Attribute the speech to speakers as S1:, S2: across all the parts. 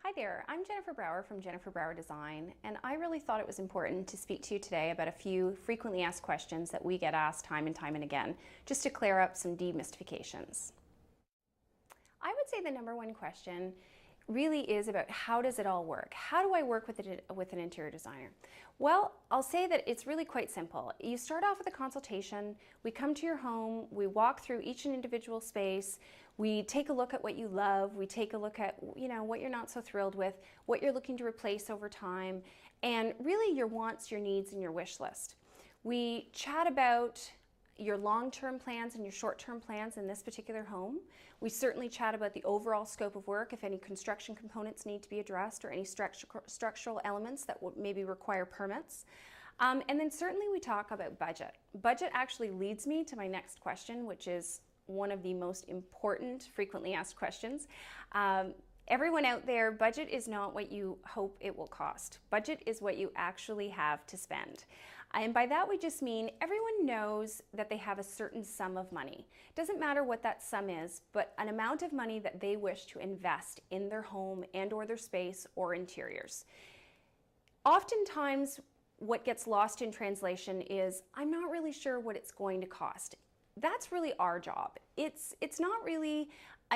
S1: Hi there, I'm Jennifer Brower from Jennifer Brower Design, and I really thought it was important to speak to you today about a few frequently asked questions that we get asked time and again, just to clear up some demystifications. I would say the number one question really is about how does it all work? How do I work with an interior designer? Well, I'll say that it's really quite simple. You start off with a consultation, we come to your home, we walk through each individual space, we take a look at what you love, we take a look at what you're not so thrilled with, what you're looking to replace over time, and really your wants, your needs, and your wish list. We chat about your long-term plans and your short-term plans in this particular home. We certainly chat about the overall scope of work, if any construction components need to be addressed or any structural elements that would maybe require permits. And then certainly we talk about budget. Budget actually leads me to my next question, which is one of the most important frequently asked questions. Everyone out there, budget is not what you hope it will cost. Budget is what you actually have to spend. And by that we just mean everyone knows that they have a certain sum of money. It doesn't matter what that sum is, but an amount of money that they wish to invest in their home and or their space or interiors. Oftentimes what gets lost in translation is, I'm not really sure what it's going to cost. That's really our job. It's not really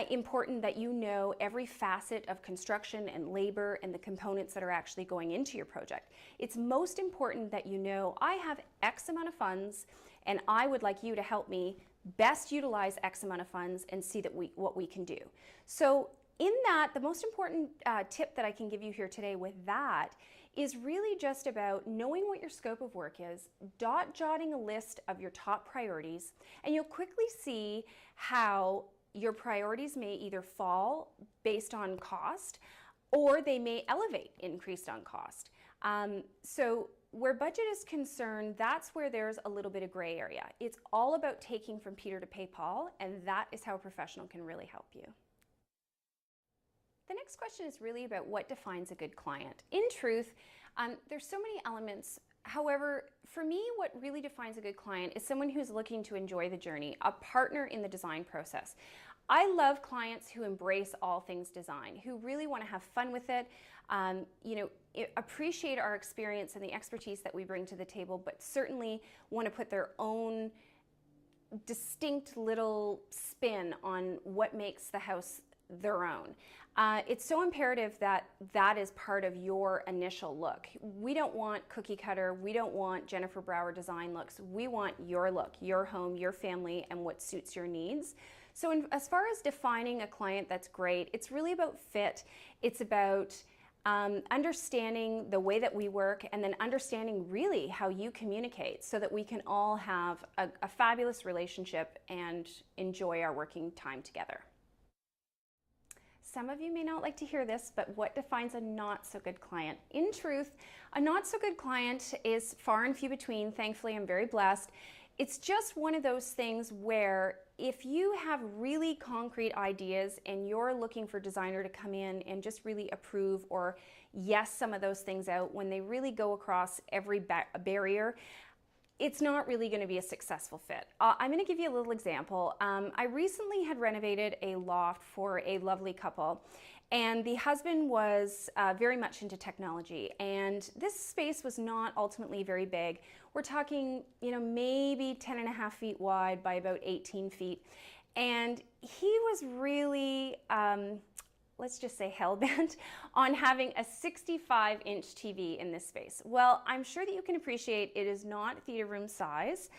S1: important that you know every facet of construction and labor and the components that are actually going into your project. It's most important that you know I have X amount of funds and I would like you to help me best utilize X amount of funds and see that what we can do. So in that, the most important tip that I can give you here today with that is really just about knowing what your scope of work is, jotting a list of your top priorities, and you'll quickly see how your priorities may either fall based on cost or they may elevate increased on cost. So where budget is concerned, that's where there's a little bit of gray area. It's all about taking from Peter to pay Paul, and that is how a professional can really help you. The next question is really about what defines a good client. In truth, there's so many elements. However, for me, what really defines a good client is someone who's looking to enjoy the journey, a partner in the design process. I love clients who embrace all things design, who really want to have fun with it, appreciate our experience and the expertise that we bring to the table, but certainly want to put their own distinct little spin on what makes the house their own. It's so imperative that that is part of your initial look. We don't want cookie cutter, we don't want Jennifer Brower design looks, we want your look, your home, your family, and what suits your needs. So as far as defining a client that's great, it's really about fit, it's about understanding the way that we work and then understanding really how you communicate so that we can all have a fabulous relationship and enjoy our working time together. Some of you may not like to hear this, but what defines a not so good client? In truth, a not so good client is far and few between. Thankfully, I'm very blessed. It's just one of those things where if you have really concrete ideas and you're looking for a designer to come in and just really approve or yes some of those things out, when they really go across every barrier, it's not really going to be a successful fit. I'm going to give you a little example. I recently had renovated a loft for a lovely couple, and the husband was very much into technology, and this space was not ultimately very big. We're talking, maybe 10.5 feet wide by about 18 feet, and he was really let's just say hell-bent on having a 65-inch TV in this space. Well, I'm sure that you can appreciate it is not theater room size,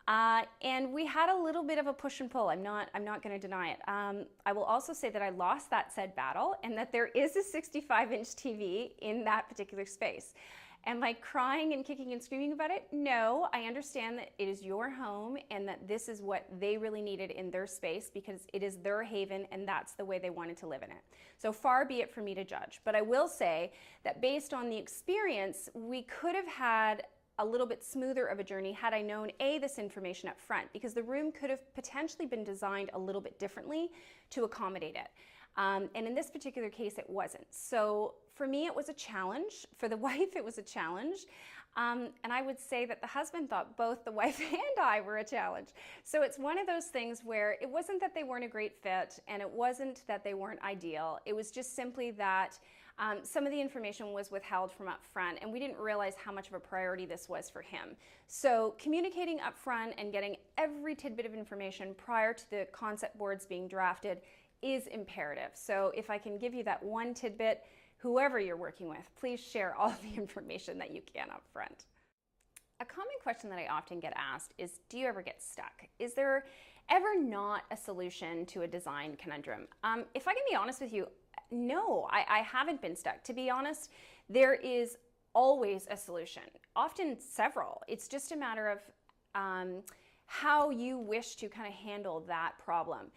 S1: and we had a little bit of a push and pull. I'm not going to deny it. I will also say that I lost that said battle, and that there is a 65-inch TV in that particular space. Am I crying and kicking and screaming about it? No, I understand that it is your home and that this is what they really needed in their space because it is their haven and that's the way they wanted to live in it. So far be it for me to judge. But I will say that based on the experience, we could have had a little bit smoother of a journey had I known this information up front, because the room could have potentially been designed a little bit differently to accommodate it. And in this particular case, it wasn't. So for me, it was a challenge. For the wife, it was a challenge. And I would say that the husband thought both the wife and I were a challenge. So it's one of those things where it wasn't that they weren't a great fit and it wasn't that they weren't ideal. It was just simply that Some of the information was withheld from up front, and we didn't realize how much of a priority this was for him. So communicating up front and getting every tidbit of information prior to the concept boards being drafted is imperative. So if I can give you that one tidbit, whoever you're working with, please share all the information that you can up front. A common question that I often get asked is, do you ever get stuck? Is there ever not a solution to a design conundrum? If I can be honest with you, no, I haven't been stuck. To be honest, there is always a solution, often several. It's just a matter of how you wish to kind of handle that problem.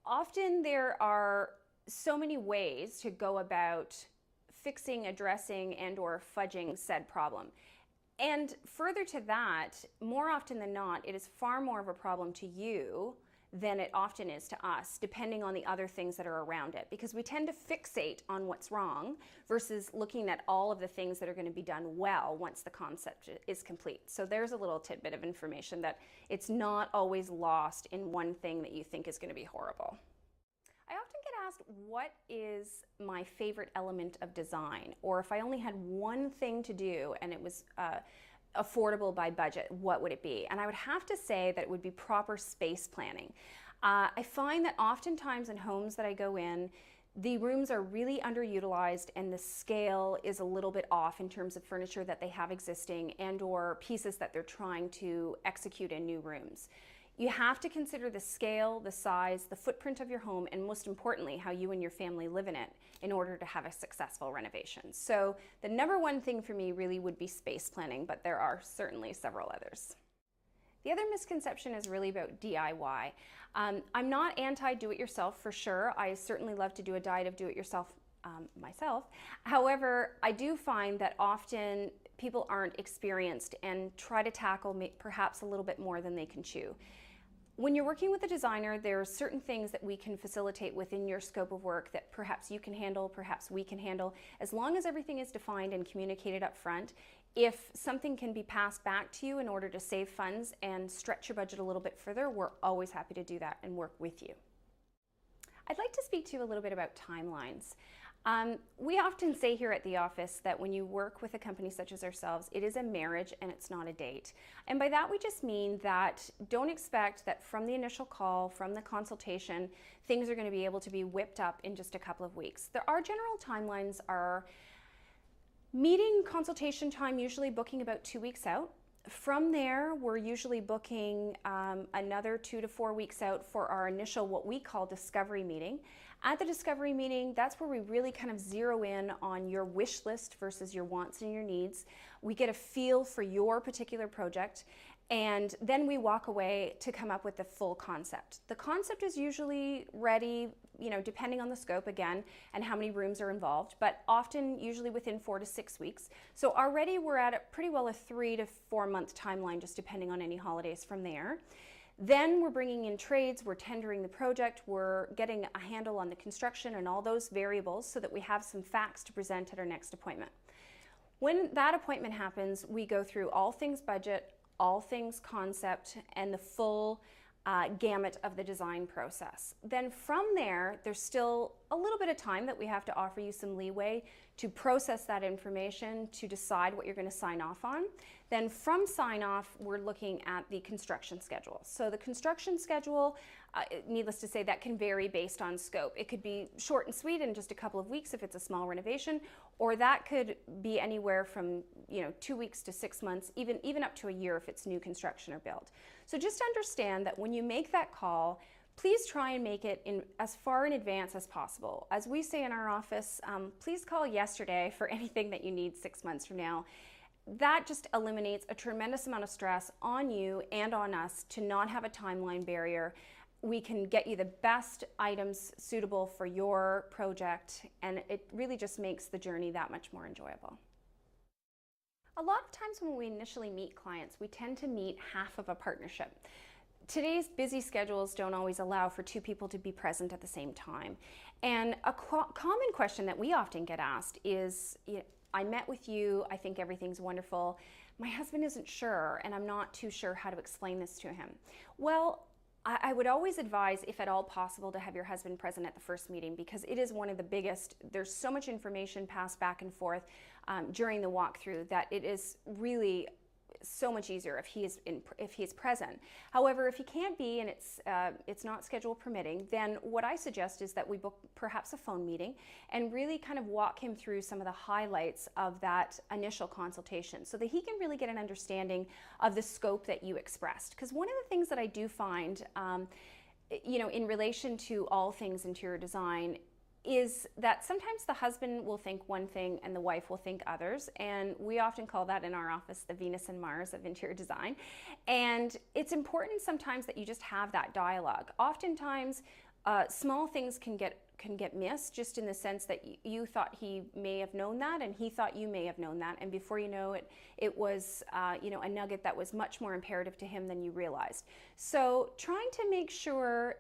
S1: Often there are so many ways to go about fixing, addressing, and or fudging said problem. And further to that, more often than not, it is far more of a problem to you than it often is to us, depending on the other things that are around it. Because we tend to fixate on what's wrong versus looking at all of the things that are going to be done well once the concept is complete. So there's a little tidbit of information that it's not always lost in one thing that you think is going to be horrible. I often get asked, what is my favorite element of design? Or if I only had one thing to do and it was affordable by budget, what would it be? And I would have to say that it would be proper space planning. I find that oftentimes in homes that I go in, the rooms are really underutilized and the scale is a little bit off in terms of furniture that they have existing and or pieces that they're trying to execute in new rooms. You have to consider the scale, the size, the footprint of your home, and most importantly, how you and your family live in it in order to have a successful renovation. So the number one thing for me really would be space planning, but there are certainly several others. The other misconception is really about DIY. I'm not anti-do-it-yourself for sure. I certainly love to do a diet of do-it-yourself myself. However, I do find that often people aren't experienced and try to tackle perhaps a little bit more than they can chew. When you're working with a designer, there are certain things that we can facilitate within your scope of work that perhaps you can handle, perhaps we can handle. As long as everything is defined and communicated up front, if something can be passed back to you in order to save funds and stretch your budget a little bit further, we're always happy to do that and work with you. I'd like to speak to you a little bit about timelines. We often say here at the office that when you work with a company such as ourselves, it is a marriage and it's not a date. And by that we just mean that don't expect that from the initial call, from the consultation, things are going to be able to be whipped up in just a couple of weeks. Our general timelines are meeting consultation time, usually booking about 2 weeks out. From there, we're usually booking another 2 to 4 weeks out for our initial, what we call discovery meeting. At the discovery meeting, that's where we really kind of zero in on your wish list versus your wants and your needs. We get a feel for your particular project, and then we walk away to come up with the full concept. The concept is usually ready, depending on the scope again and how many rooms are involved, but often usually within 4 to 6 weeks. So already we're at pretty well a 3 to 4 month timeline, just depending on any holidays from there. Then we're bringing in trades, we're tendering the project, we're getting a handle on the construction and all those variables so that we have some facts to present at our next appointment. When that appointment happens, we go through all things budget, all things concept, and the full gamut of the design process. Then from there, there's still a little bit of time that we have to offer you some leeway to process that information, to decide what you're going to sign off on. Then from sign off, we're looking at the construction schedule. So the construction schedule, needless to say, that can vary based on scope. It could be short and sweet in just a couple of weeks if it's a small renovation, or that could be anywhere from 2 weeks to 6 months, even up to a year if it's new construction or build. So just understand that when you make that call, please try and make it in as far in advance as possible. As we say in our office, please call yesterday for anything that you need 6 months from now. That just eliminates a tremendous amount of stress on you and on us to not have a timeline barrier. We can get you the best items suitable for your project, and it really just makes the journey that much more enjoyable. A lot of times when we initially meet clients, we tend to meet half of a partnership. Today's busy schedules don't always allow for 2 people to be present at the same time. And a common question that we often get asked is, I met with you, I think everything's wonderful. My husband isn't sure, and I'm not too sure how to explain this to him. Well, I would always advise, if at all possible, to have your husband present at the first meeting, because it is one of the biggest. There's so much information passed back and forth during the walkthrough that it is really so much easier if he is present. However, if he can't be and it's not schedule permitting, then what I suggest is that we book perhaps a phone meeting and really kind of walk him through some of the highlights of that initial consultation so that he can really get an understanding of the scope that you expressed. Because one of the things that I do find, in relation to all things interior design, is that sometimes the husband will think one thing and the wife will think others, and we often call that in our office the Venus and Mars of interior design. And it's important sometimes that you just have that dialogue. Oftentimes small things can get missed, just in the sense that you thought he may have known that and he thought you may have known that, and before you know it, it was a nugget that was much more imperative to him than you realized. So trying to make sure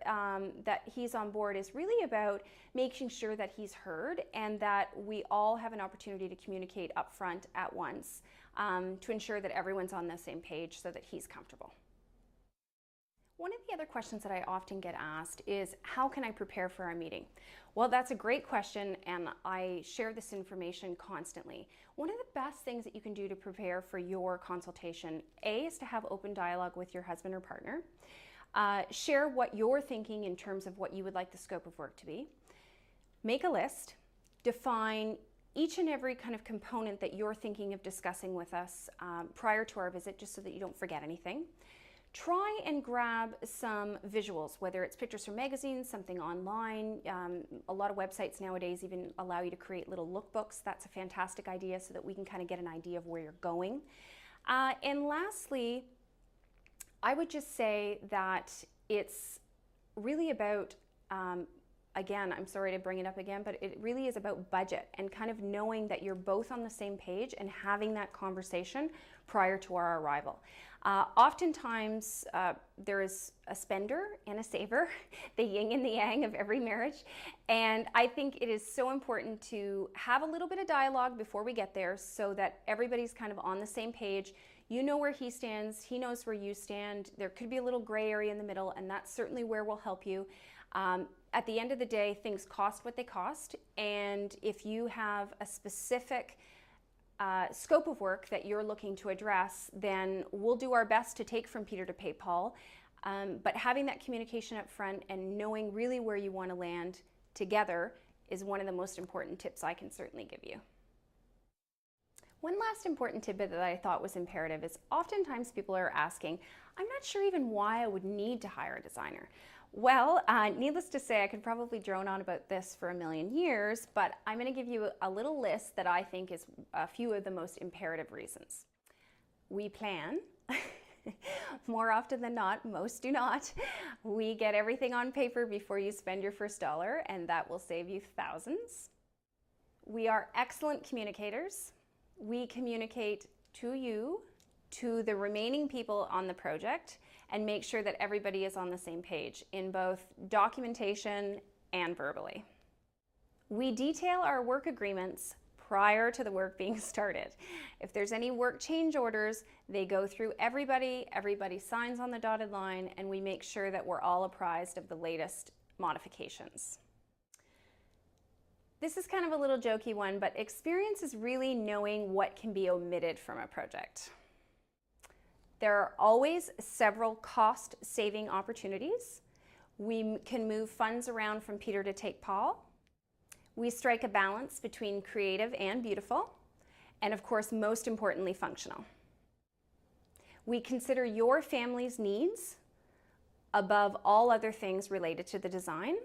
S1: that he's on board is really about making sure that he's heard and that we all have an opportunity to communicate up front at once to ensure that everyone's on the same page so that he's comfortable. One of the other questions that I often get asked is, how can I prepare for our meeting? Well, that's a great question, and I share this information constantly. One of the best things that you can do to prepare for your consultation, is to have open dialogue with your husband or partner. Share what you're thinking in terms of what you would like the scope of work to be. Make a list. Define each and every kind of component that you're thinking of discussing with us prior to our visit, just so that you don't forget anything. Try and grab some visuals, whether it's pictures from magazines, something online. A lot of websites nowadays even allow you to create little lookbooks. That's a fantastic idea, so that we can kind of get an idea of where you're going. And lastly, I would just say that it's really about, again, I'm sorry to bring it up again, but it really is about budget and kind of knowing that you're both on the same page and having that conversation prior to our arrival. Oftentimes, there is a spender and a saver, the yin and the yang of every marriage. And I think it is so important to have a little bit of dialogue before we get there so that everybody's kind of on the same page. You know where he stands, he knows where you stand. There could be a little gray area in the middle, and that's certainly where we'll help you. At the end of the day, things cost what they cost, and if you have a specific scope of work that you're looking to address, then we'll do our best to take from Peter to pay Paul. But having that communication up front and knowing really where you want to land together is one of the most important tips I can certainly give you. One last important tidbit that I thought was imperative is oftentimes people are asking, I'm not sure even why I would need to hire a designer. Well, needless to say, I could probably drone on about this for a million years, but I'm going to give you a little list that I think is a few of the most imperative reasons. We plan. More often than not, most do not. We get everything on paper before you spend your first dollar, and that will save you thousands. We are excellent communicators. We communicate to you, to the remaining people on the project, and make sure that everybody is on the same page in both documentation and verbally. We detail our work agreements prior to the work being started. If there's any work change orders, they go through everybody signs on the dotted line, and we make sure that we're all apprised of the latest modifications. This is kind of a little jokey one, but experience is really knowing what can be omitted from a project. There are always several cost-saving opportunities. We can move funds around from Peter to take Paul. We strike a balance between creative and beautiful, and of course, most importantly, functional. We consider your family's needs above all other things related to the design.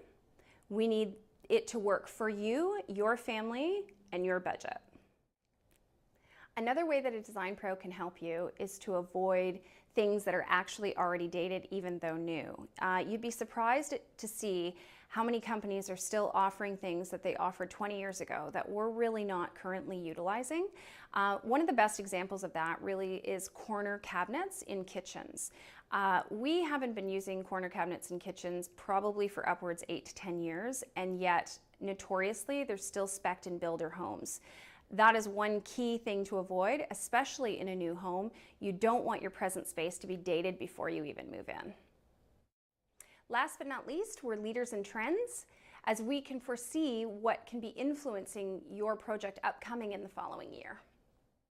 S1: We need it to work for you, your family, and your budget. Another way that a design pro can help you is to avoid things that are actually already dated, even though new. You'd be surprised to see how many companies are still offering things that they offered 20 years ago that we're really not currently utilizing. One of the best examples of that really is corner cabinets in kitchens. We haven't been using corner cabinets in kitchens probably for upwards 8 to 10 years, and yet notoriously they're still spec'd in builder homes. That is one key thing to avoid, especially in a new home. You don't want your present space to be dated before you even move in. Last but not least, we're leaders in trends, as we can foresee what can be influencing your project upcoming in the following year.